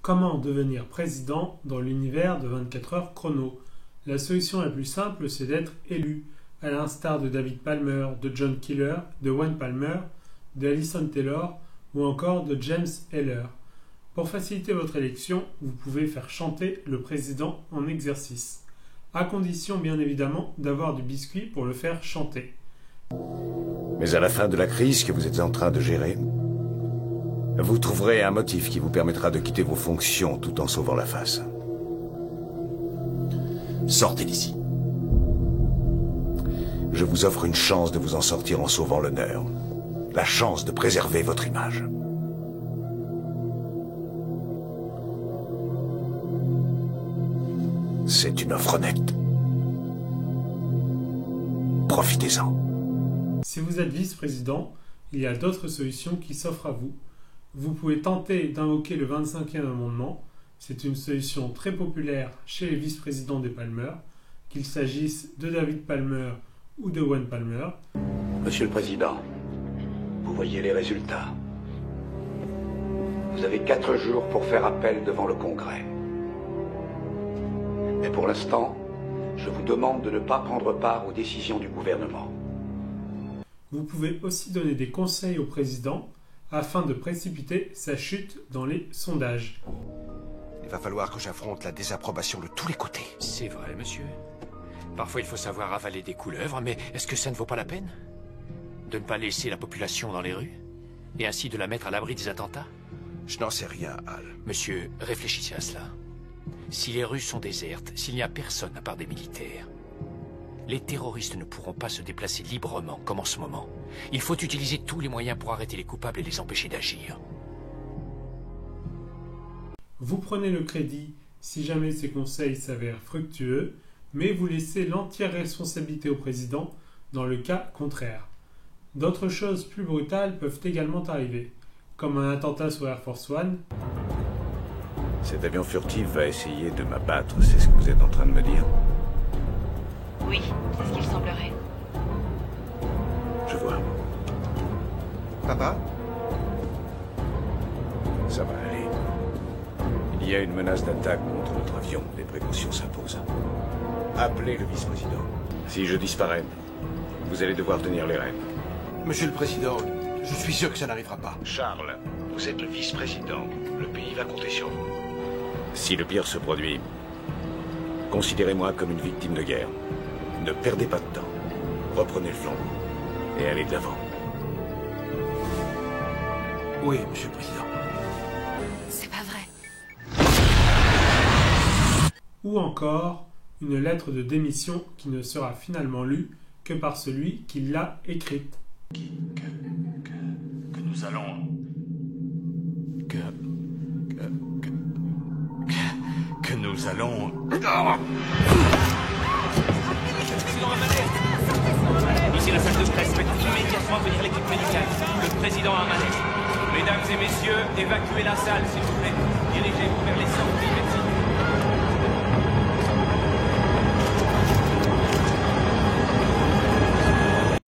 Comment devenir président dans l'univers de 24 heures chrono? La solution la plus simple, c'est d'être élu, à l'instar de David Palmer, de John Killer, de Wayne Palmer, de Alison Taylor ou encore de James Heller. Pour faciliter votre élection, vous pouvez faire chanter le président en exercice, à condition bien évidemment d'avoir du biscuit pour le faire chanter. Mais à la fin de la crise que vous êtes en train de gérer, vous trouverez un motif qui vous permettra de quitter vos fonctions tout en sauvant la face. Sortez d'ici. Je vous offre une chance de vous en sortir en sauvant l'honneur. La chance de préserver votre image. C'est une offre nette. Profitez-en. Si vous êtes vice-président, il y a d'autres solutions qui s'offrent à vous. Vous pouvez tenter d'invoquer le 25e amendement. C'est une solution très populaire chez les vice-présidents des Palmer, qu'il s'agisse de David Palmer ou de Wayne Palmer. Monsieur le Président, vous voyez les résultats. Vous avez 4 jours pour faire appel devant le Congrès. Mais pour l'instant, je vous demande de ne pas prendre part aux décisions du gouvernement. Vous pouvez aussi donner des conseils au président afin de précipiter sa chute dans les sondages. Il va falloir que j'affronte la désapprobation de tous les côtés. C'est vrai, monsieur. Parfois, il faut savoir avaler des couleuvres, mais est-ce que ça ne vaut pas la peine? De ne pas laisser la population dans les rues? Et ainsi de la mettre à l'abri des attentats? Je n'en sais rien, Hal. Monsieur, réfléchissez à cela. Si les rues sont désertes, s'il n'y a personne à part des militaires, les terroristes ne pourront pas se déplacer librement, comme en ce moment. Il faut utiliser tous les moyens pour arrêter les coupables et les empêcher d'agir. Vous prenez le crédit si jamais ces conseils s'avèrent fructueux, mais vous laissez l'entière responsabilité au président dans le cas contraire. D'autres choses plus brutales peuvent également arriver, comme un attentat sur Air Force One. Cet avion furtif va essayer de m'abattre, c'est ce que vous êtes en train de me dire? Oui, c'est ce qu'il semblerait. Je vois. Papa? Ça va aller. Il y a une menace d'attaque contre notre avion. Les précautions s'imposent. Appelez le vice-président. Si je disparais, vous allez devoir tenir les rênes. Monsieur le Président, je suis sûr que ça n'arrivera pas. Charles, vous êtes le vice-président. Le pays va compter sur vous. Si le pire se produit, considérez-moi comme une victime de guerre. Ne perdez pas de temps. Reprenez le flambeau et allez de l'avant. Oui, Monsieur le Président. C'est pas vrai. Ou encore une lettre de démission qui ne sera finalement lue que par celui qui l'a écrite. Que nous allons... Que nous allons... Ici la salle de presse, faites immédiatement venir l'équipe médicale. Le président a un malaise. Mesdames et messieurs, évacuez la salle, s'il vous plaît. Dirigez-vous vers les sorties médicales.